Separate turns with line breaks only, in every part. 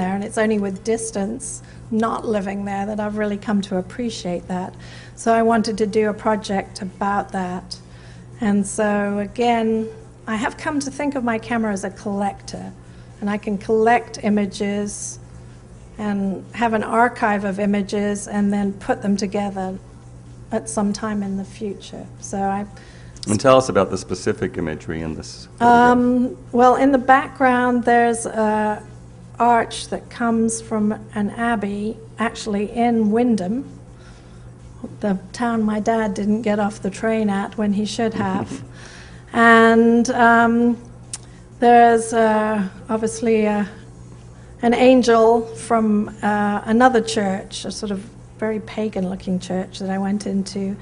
there, and it's only with distance, not living there, that I've really come to appreciate that. So I wanted to do a project about that. And so again, I have come to think of my camera as a collector, and I can collect images and have an archive of images and then put them together at some time in the future.
And tell us about the specific imagery in this photograph.
Well, in the background, there's an arch that comes from an abbey, actually in Wyndham, the town my dad didn't get off the train at when he should have. And there's obviously an angel from another church, a sort of very pagan-looking church that I went into.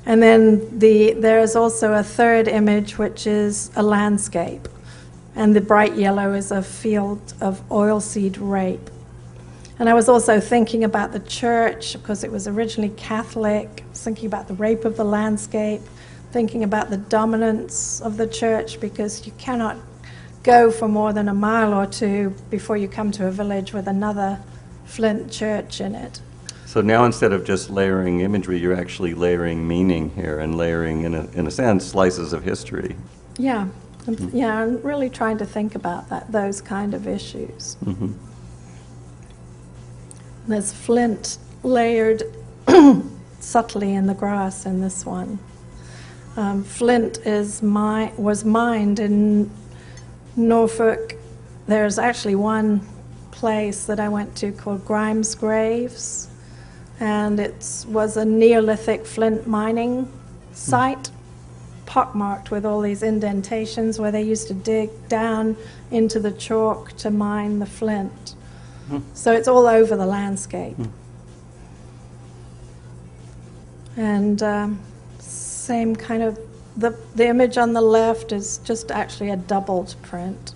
And then there's also a third image, which is a landscape. And the bright yellow is a field of oilseed rape. And I was also thinking about the church, because it was originally Catholic, thinking about the rape of the landscape, thinking about the dominance of the church, because you cannot go for more than a mile or two before you come to a village with another flint church in it.
So now, instead of just layering imagery, you're actually layering meaning here, and layering, in a sense, slices of history.
Yeah, yeah, I'm really trying to think about those kind of issues.
Mm-hmm.
There's flint layered subtly in the grass in this one. Flint was mined in Norfolk. There's actually one place that I went to called Grimes Graves, and it was a Neolithic flint mining site, pockmarked with all these indentations where they used to dig down into the chalk to mine the flint. So it's all over the landscape. And same kind of, the image on the left is just actually a doubled print.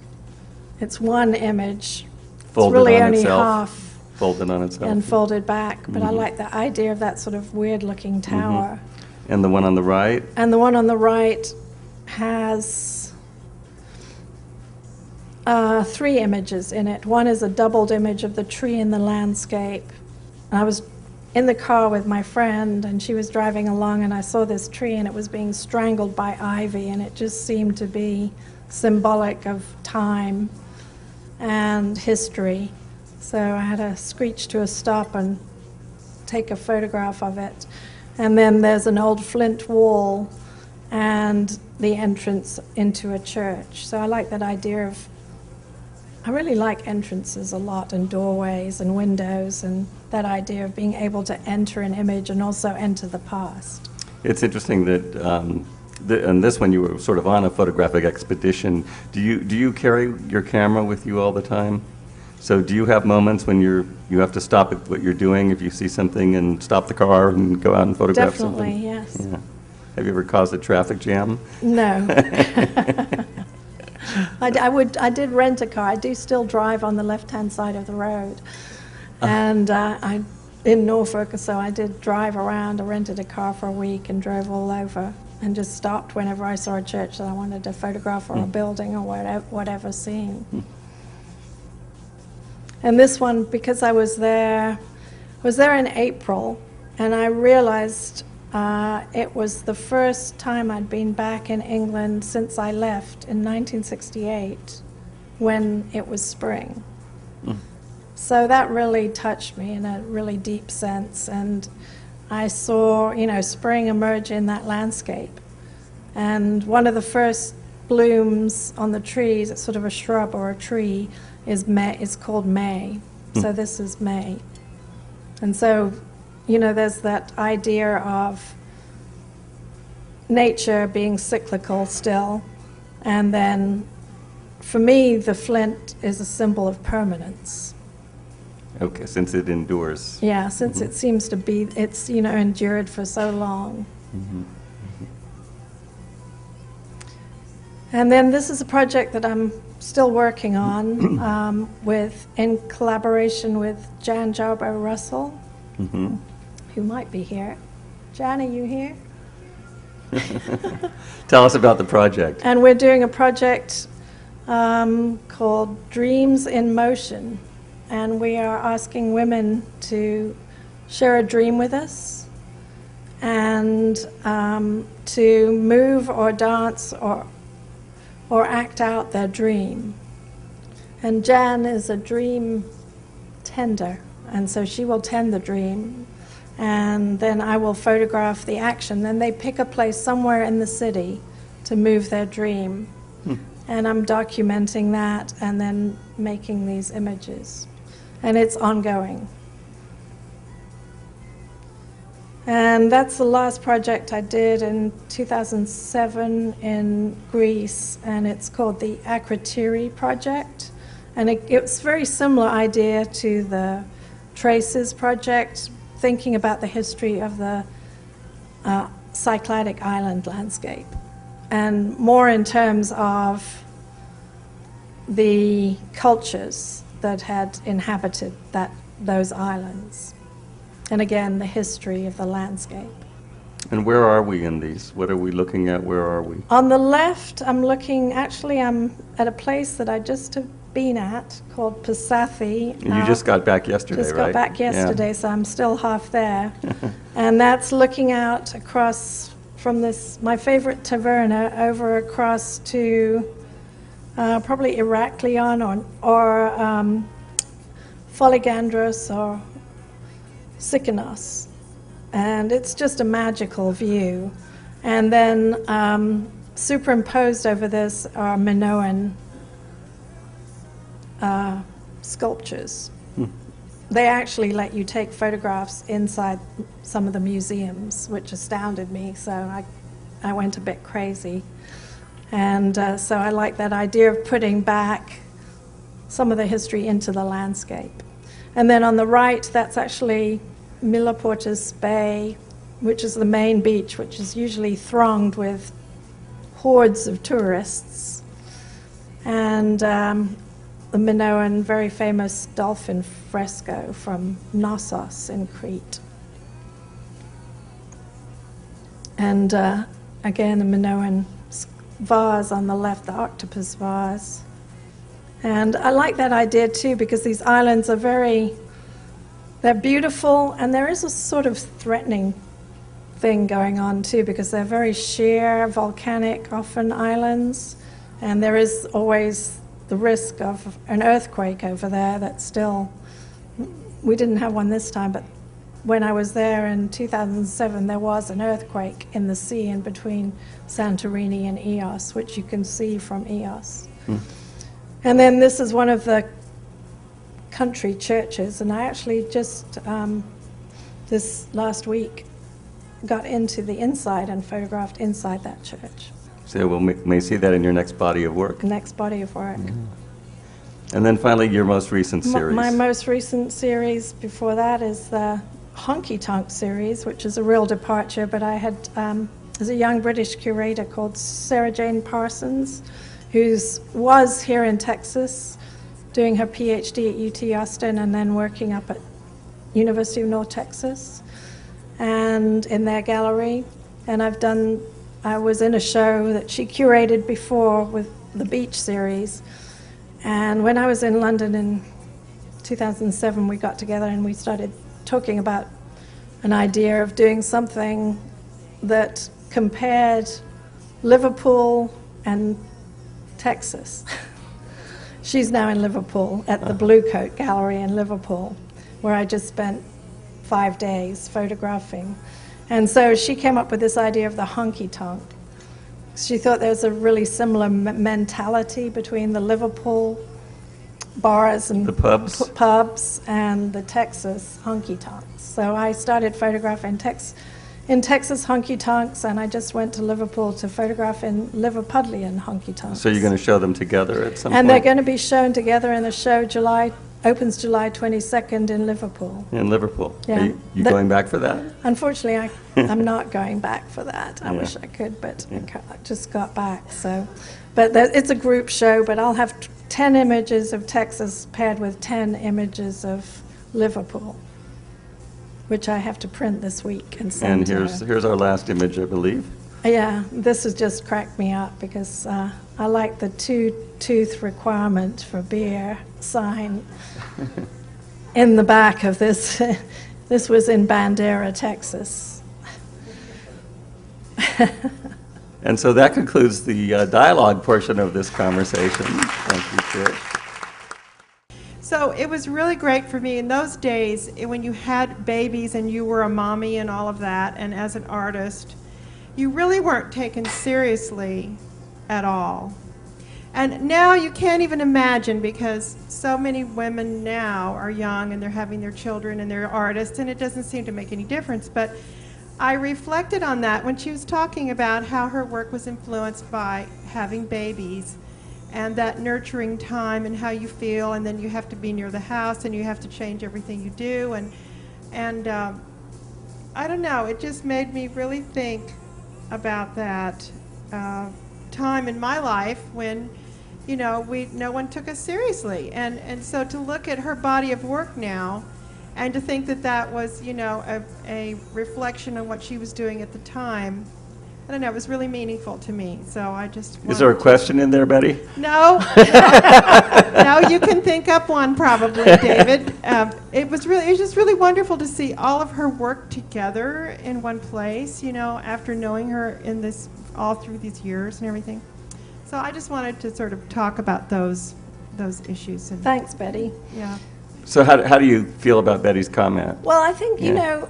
It's one image.
Folded
it's really
on
only
itself.
half.
Folded on itself.
And folded back. But I like the idea of that sort of weird-looking tower.
And the one on the right?
And the one on the right has 3 images in it. One is a doubled image of the tree in the landscape. And I was in the car with my friend, and she was driving along, and I saw this tree, and it was being strangled by ivy, and it just seemed to be symbolic of time and history. So I had to screech to a stop and take a photograph of it. And then there's an old flint wall and the entrance into a church. So I like that idea of, I really like entrances a lot, and doorways and windows, and that idea of being able to enter an image and also enter the past.
It's interesting that in this one you were sort of on a photographic expedition. Do you carry your camera with you all the time? So do you have moments when you have to stop at what you're doing if you see something and stop the car and go out and photograph something?
Definitely, yes.
Yeah. Have you ever caused a traffic jam?
No. I did rent a car. I do still drive on the left-hand side of the road. And I in Norfolk, so I did drive around. I rented a car for a week and drove all over, and just stopped whenever I saw a church that I wanted to photograph, or a building, or whatever scene. And this one, because I was there in April, and I realized it was the first time I'd been back in England since I left in 1968, when it was spring. So that really touched me in a really deep sense, and I saw, spring emerge in that landscape. And one of the first blooms on the trees, it's sort of a shrub or a tree, is called May. So this is May. And so, there's that idea of nature being cyclical still. And then, for me, the flint is a symbol of permanence.
Okay, since it endures.
Yeah, since it seems to be, it's, endured for so long. And then this is a project that I'm still working on in collaboration with Jan Jarbo Russell, who might be here. Jan, are you here?
Tell us about the project.
And we're doing a project called Dreams in Motion. and we are asking women to share a dream with us and to move or dance or act out their dream. And Jan is a dream tender, and so she will tend the dream, and then I will photograph the action. Then they pick a place somewhere in the city to move their dream. And I'm documenting that and then making these images. And it's ongoing. And that's the last project I did in 2007 in Greece, and it's called the Akrotiri Project. And it's a very similar idea to the Traces Project, thinking about the history of the Cycladic island landscape, and more in terms of the cultures that had inhabited those islands. And again, the history of the landscape.
And where are we in these? What are we looking at? Where are we?
On the left, I'm at a place that I just have been at called Pasathi.
And you just got back yesterday,
just
right?
got back yesterday, so I'm still half there. And that's looking out across from my favorite taverna over across to probably Iraklion or Foligandros or Sikanos. And it's just a magical view. And then superimposed over this are Minoan sculptures. They actually let you take photographs inside some of the museums, which astounded me, so I went a bit crazy. And so I like that idea of putting back some of the history into the landscape. And then on the right, that's actually Miloportis Bay, which is the main beach, which is usually thronged with hordes of tourists. And the Minoan, very famous dolphin fresco from Knossos in Crete. And again, the Minoan vase on the left, the octopus vase. And I like that idea too, because these islands are they're beautiful, and there is a sort of threatening thing going on too, because they're very sheer, volcanic, often islands, and there is always the risk of an earthquake over there. That's still, we didn't have one this time, but when I was there in 2007, there was an earthquake in the sea in between Santorini and Ios, which you can see from Ios. And then this is one of the country churches, and I actually just this last week got into the inside and photographed inside that church.
So we may see that in your next body of work.
Next body of work.
And then finally, your most recent series.
My most recent series before that is the Honky Tonk series, which is a real departure, but I had, there's a young British curator called Sarah Jane Parsons, who was here in Texas doing her PhD at UT Austin and then working up at University of North Texas and in their gallery. And I was in a show that she curated before with the Beach series. And when I was in London in 2007, we got together and we started talking about an idea of doing something that compared Liverpool and Texas. She's now in Liverpool at the Blue Coat Gallery in Liverpool, where I just spent 5 days photographing. And so she came up with this idea of the honky tonk. She thought there was a really similar mentality between the Liverpool bars and
the pubs
and the Texas honky tonks. So I started photographing in Texas honky tonks, and I just went to Liverpool to photograph in Liverpudlian honky tonks.
So you're going to show them together at some point?
And they're going to be shown together in the show opens July 22nd in Liverpool.
In Liverpool.
Yeah.
Are you going back for that?
Unfortunately, I'm not going back for that. I wish I could, but I just got back. So, but it's a group show, but I'll have 10 images of Texas paired with 10 images of Liverpool, which I have to print this week and send
And here's our last image, I believe.
Yeah, this has just cracked me up because I like the 2-tooth requirement for beer sign. in the back of this. This was in Bandera, Texas.
And so that concludes the dialogue portion of this conversation. Thank you, Trish.
So it was really great for me in those days when you had babies and you were a mommy and all of that, and as an artist, you really weren't taken seriously at all. And now you can't even imagine, because so many women now are young and they're having their children and they're artists, and it doesn't seem to make any difference. But I reflected on that when she was talking about how her work was influenced by having babies and that nurturing time and how you feel, and then you have to be near the house and you have to change everything you do. And I don't know, it just made me really think about that time in my life when, you know, no one took us seriously. And so to look at her body of work now and to think that that was, you know, a reflection on what she was doing at the time, I don't know, it was really meaningful to me. So I just
Is there a question in there, Betty?
No. No, you can think up one probably, David. It was just really wonderful to see all of her work together in one place, you know, after knowing her in this all through these years and everything. So I just wanted to sort of talk about those issues. And,
Thanks, Betty.
yeah.
So how do you feel about Betty's comment?
Well, I think, you
Yeah.
know,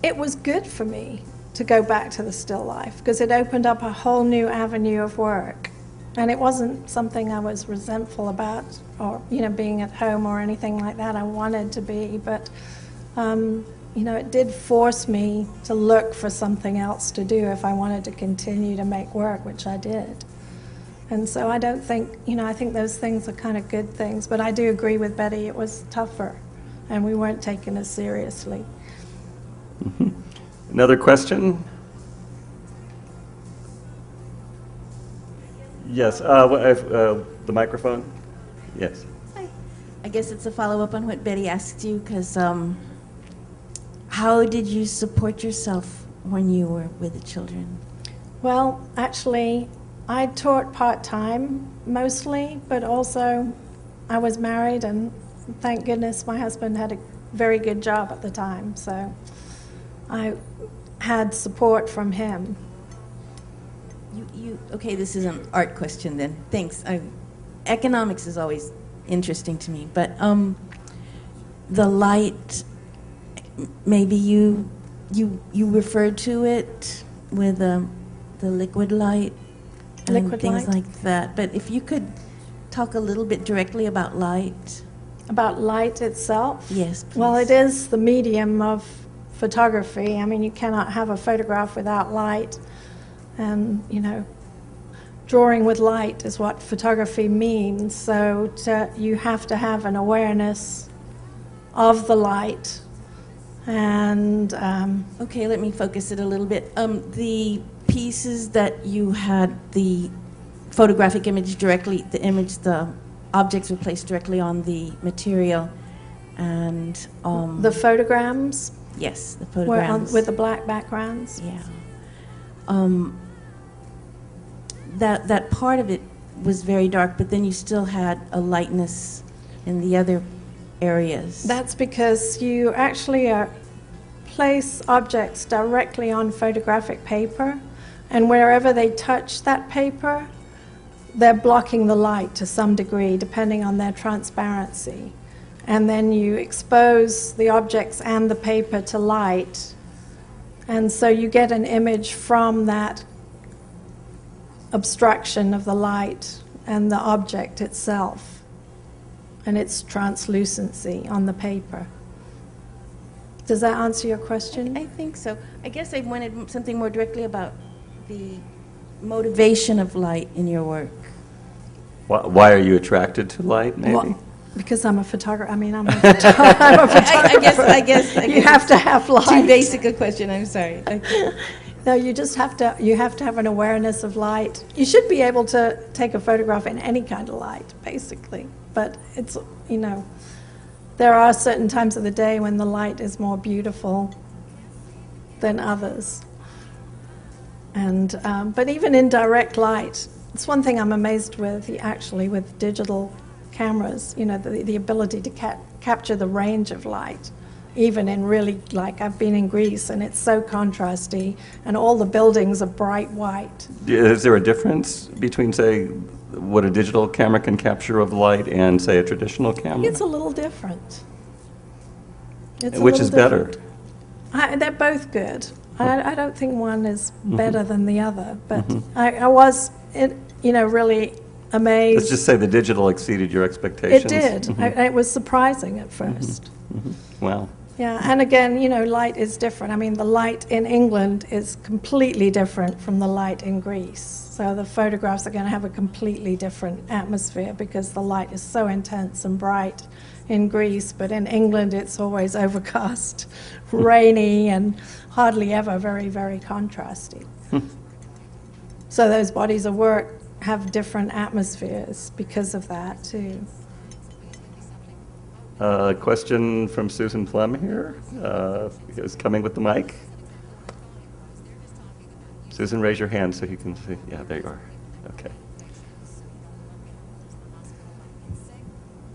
it was good for me to go back to the still life because it opened up a whole new avenue of work. And it wasn't something I was resentful about or, you know, being at home or anything like that. I wanted to be, but, you know, it did force me to look for something else to do if I wanted to continue to make work, which I did. And so I don't think, you know, I think those things are kind of good things, but I do agree with Betty, it was tougher, and we weren't taken as seriously.
Mm-hmm. Another question? Yes, the microphone? Yes.
Hi. I guess it's a follow-up on what Betty asked you, because how did you support yourself when you were with the children?
Well, actually, I taught part-time mostly, but also I was married, and thank goodness my husband had a very good job at the time, so I had support from him.
Okay, this is an art question then. Thanks. Economics is always interesting to me, but the light, maybe you referred to it with the liquid light and
Liquid
things
light?
like that. But if you could talk a little bit directly about light.
About light itself?
Yes, please.
Well, it is the medium of photography. I mean, you cannot have a photograph without light. And, you know, drawing with light is what photography means. So you have to have an awareness of the light. And
okay, let me focus it a little bit. The pieces that you had the photographic image directly, the objects were placed directly on the material, and
the photograms?
Yes, the
Were
photograms.
with the black backgrounds?
Yeah. That part of it was very dark, but then you still had a lightness in the other areas.
That's because you actually place objects directly on photographic paper, and wherever they touch that paper, they're blocking the light to some degree, depending on their transparency. And then you expose the objects and the paper to light, and so you get an image from that obstruction of the light and the object itself and its translucency on the paper. Does that answer your question?
I think so. I guess I wanted something more directly about the motivation of light in your work.
Why are you attracted to light, maybe?
Well, because I'm a photographer. I mean, I'm a photographer.
I guess
you have to have light.
Too basic a question. I'm sorry. Okay.
No, you just have to. You have to have an awareness of light. You should be able to take a photograph in any kind of light, basically. But it's, you know, there are certain times of the day when the light is more beautiful than others. And but even in direct light, it's one thing I'm amazed with, actually, with digital cameras. You know, the ability to capture the range of light, even in really, like I've been in Greece and it's so contrasty and all the buildings are bright white.
Is there a difference between, say, what a digital camera can capture of light and, say, a traditional camera?
It's a little different. It's a
Which
little
is better?
different. They're both good. I don't think one is better than the other, but I was, really amazed.
Let's just say the digital exceeded your expectations.
It did. It was surprising at first.
Wow.
Yeah, and again, light is different. I mean, the light in England is completely different from the light in Greece. So the photographs are going to have a completely different atmosphere because the light is so intense and bright in Greece, but in England it's always overcast, rainy, and hardly ever very, very contrasty. So those bodies of work have different atmospheres because of that, too.
Question from Susan Plum here. Who's coming with the mic? Susan, raise your hand so you can see. Yeah, there you are. Okay.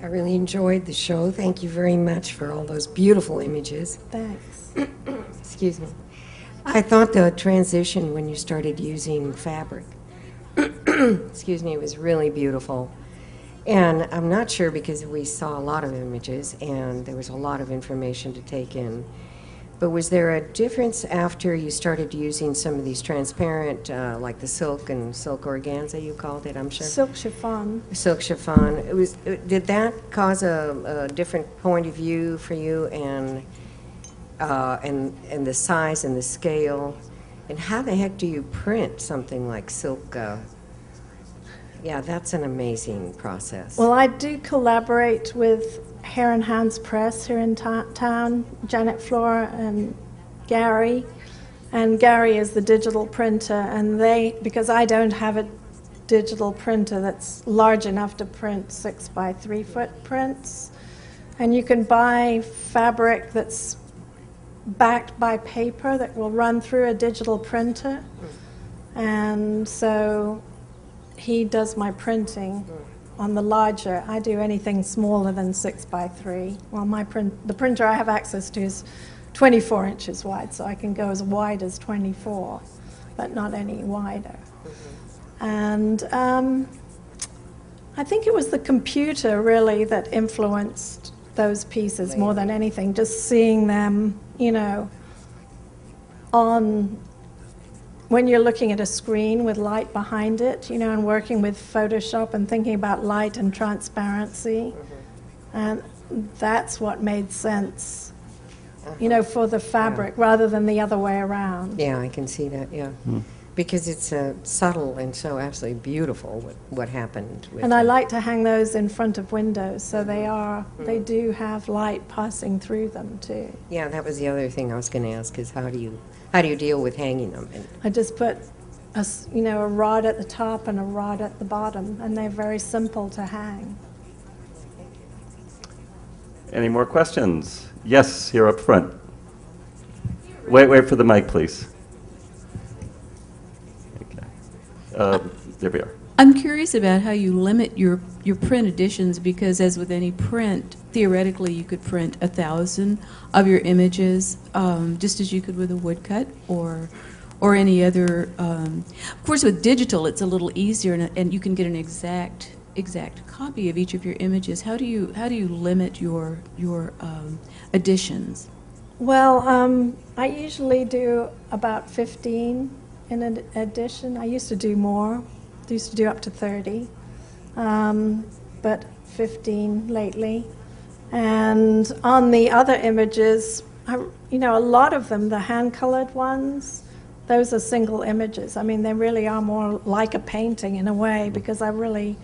I really enjoyed the show. Thank you very much for all those beautiful images.
Thanks.
Excuse me. I thought the transition when you started using fabric, excuse me, was really beautiful. And I'm not sure because we saw a lot of images and there was a lot of information to take in. But was there a difference after you started using some of these transparent, like the silk and silk organza you called it, I'm sure?
Silk chiffon.
Silk chiffon. Did that cause a different point of view for you and the size and the scale? And how the heck do you print something like silk? Yeah, that's an amazing process.
Well, I do collaborate with Hair and Hands Press here in town, Janet Flora and Gary. And Gary is the digital printer, and because I don't have a digital printer that's large enough to print 6 by 3 foot prints. And you can buy fabric that's backed by paper that will run through a digital printer. And so he does my printing on the larger. I do anything smaller than 6 by 3. Well, the printer I have access to is 24 inches wide, so I can go as wide as 24, but not any wider. And I think it was the computer really that influenced those pieces more than anything, just seeing them, when you're looking at a screen with light behind it, and working with Photoshop and thinking about light and transparency. And that's what made sense, for the fabric rather than the other way around.
Yeah, I can see that, yeah. Because it's subtle and so absolutely beautiful what happened with
And I like to hang those in front of windows, so they do have light passing through them too.
Yeah, that was the other thing I was going to ask is how do you deal with hanging them?
I just put a rod at the top and a rod at the bottom, and they're very simple to hang.
Any more questions? Yes, here up front. Wait for the mic, please. Okay. There we are.
I'm curious about how you limit your print editions, because as with any print, theoretically you could print 1,000 of your images, just as you could with a woodcut or any other. Of course, with digital, it's a little easier, and you can get an exact copy of each of your images. How do you limit your editions?
Well, I usually do about 15 in an edition. I used to do more. I used to do up to 30, but 15 lately. And on the other images, a lot of them, the hand-colored ones, those are single images. I mean, they really are more like a painting in a way, because I really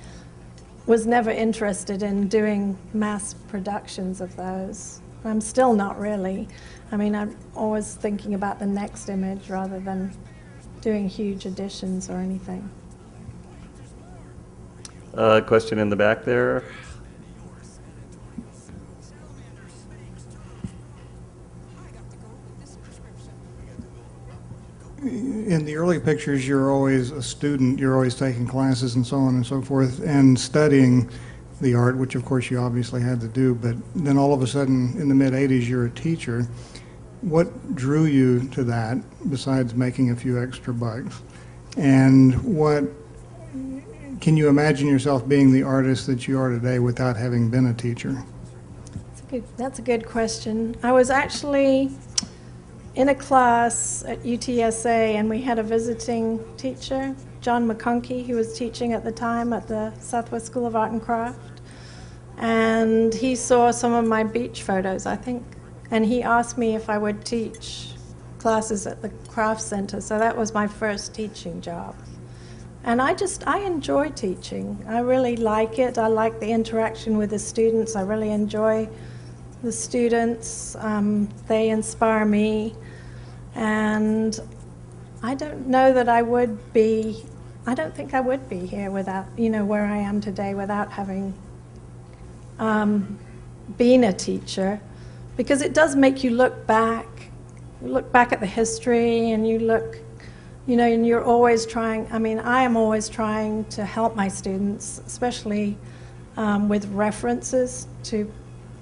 was never interested in doing mass productions of those. I'm still not really. I mean, I'm always thinking about the next image rather than doing huge editions or anything.
Question in the back there.
In the early pictures, you're always a student, you're always taking classes and so on and so forth, and studying. the art, which of course you obviously had to do, but then all of a sudden in the mid-'80s you're a teacher. What drew you to that besides making a few extra bucks? And what can you imagine yourself being the artist that you are today without having been a teacher?
That's a good question. I was actually in a class at UTSA, and we had a visiting teacher, John McConkey, who was teaching at the time at the Southwest School of Art and Craft. And he saw some of my beach photos, I think, and he asked me if I would teach classes at the craft center. So that was my first teaching job. And I enjoy teaching. I really like it. I like the interaction with the students. I really enjoy the students. They inspire me. And I don't know that I don't think I would be here without, where I am today without having been a teacher, because it does make you look back at the history, and you look, and you're always trying, I am always trying to help my students, especially with references to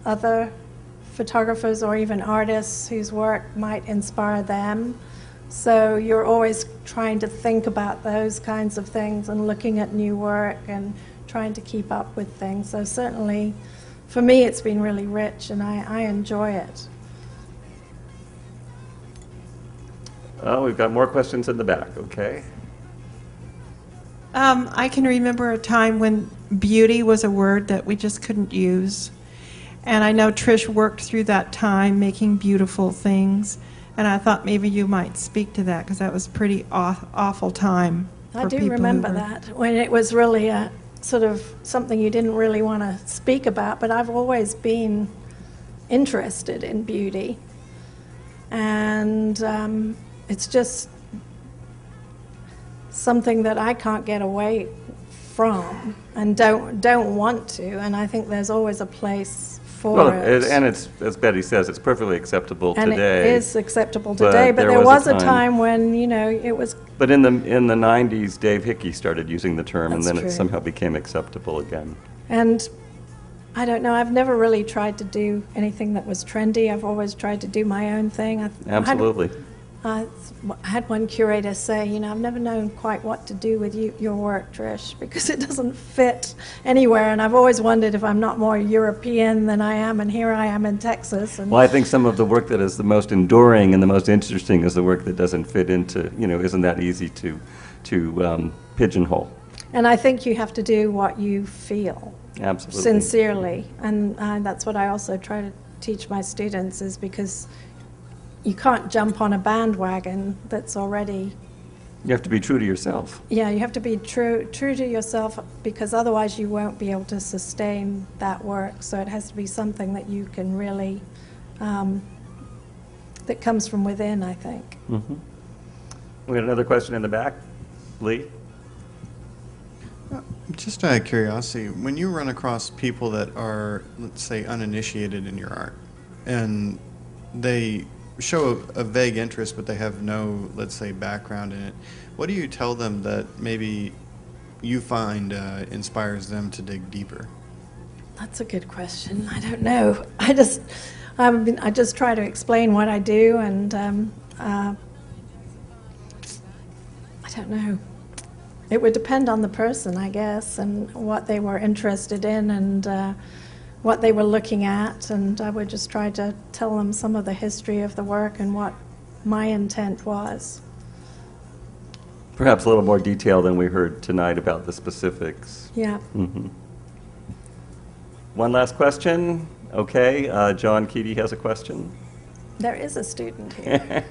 other photographers or even artists whose work might inspire them. So you're always trying to think about those kinds of things and looking at new work and trying to keep up with things. So certainly, for me, it's been really rich, and I enjoy it.
Oh, we've got more questions in the back, okay.
I can remember a time when beauty was a word that we just couldn't use. And I know Trish worked through that time making beautiful things. And I thought maybe you might speak to that, because that was a pretty awful time for
I do
people
remember
who were...
that, when it was really a sort of something you didn't really want to speak about, but I've always been interested in beauty. And it's just something that I can't get away from and don't want to, and I think there's always a place for it.
And it's, as Betty says, it's perfectly acceptable
and
today.
it is acceptable today, but there was a time when, it was...
But in the 90s, Dave Hickey started using the term, and
That's
then
true.
it somehow became acceptable again.
And I don't know, I've never really tried to do anything that was trendy. I've always tried to do my own thing.
Absolutely.
I had one curator say, I've never known quite what to do with your work, Trish, because it doesn't fit anywhere. And I've always wondered if I'm not more European than I am, and here I am in Texas. And
Well, I think some of the work that is the most enduring and the most interesting is the work that doesn't fit into, isn't that easy to pigeonhole.
And I think you have to do what you feel.
Absolutely.
Sincerely. And that's what I also try to teach my students, is because you can't jump on a bandwagon that's already...
You have to be true to yourself.
Yeah, you have to be true to yourself, because otherwise you won't be able to sustain that work. So it has to be something that you can really, that comes from within, I think.
Mm-hmm. We got another question in the back. Lee?
Just out of curiosity, when you run across people that are, let's say, uninitiated in your art, and they show a vague interest, but they have no, let's say, background in it, what do you tell them that maybe you find inspires them to dig deeper?
That's a good question. I don't know. I just try to explain what I do, and I don't know. It would depend on the person, I guess, and what they were interested in, and what they were looking at, and I would just try to tell them some of the history of the work and what my intent was.
Perhaps a little more detail than we heard tonight about the specifics.
Yeah.
Mm-hmm. One last question. Okay, John Keaty has a question.
There is a student here.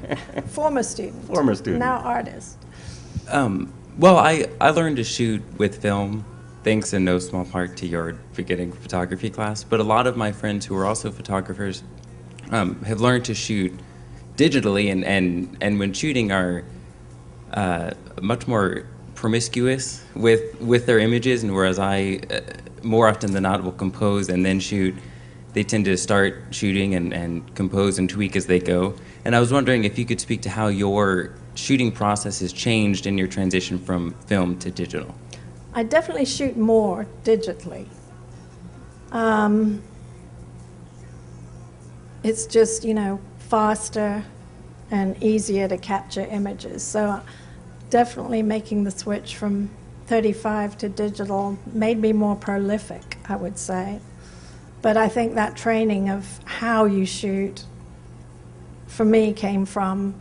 Former student.
Former student.
Now artist.
Well, I learned to shoot with film, thanks in no small part to your beginning photography class, but a lot of my friends who are also photographers have learned to shoot digitally, and when shooting are much more promiscuous with their images, and whereas I, more often than not, will compose and then shoot, they tend to start shooting and compose and tweak as they go. And I was wondering if you could speak to how your shooting process has changed in your transition from film to digital.
I definitely shoot more digitally. It's just, faster and easier to capture images. So definitely making the switch from 35 to digital made me more prolific, I would say. But I think that training of how you shoot, for me, came from,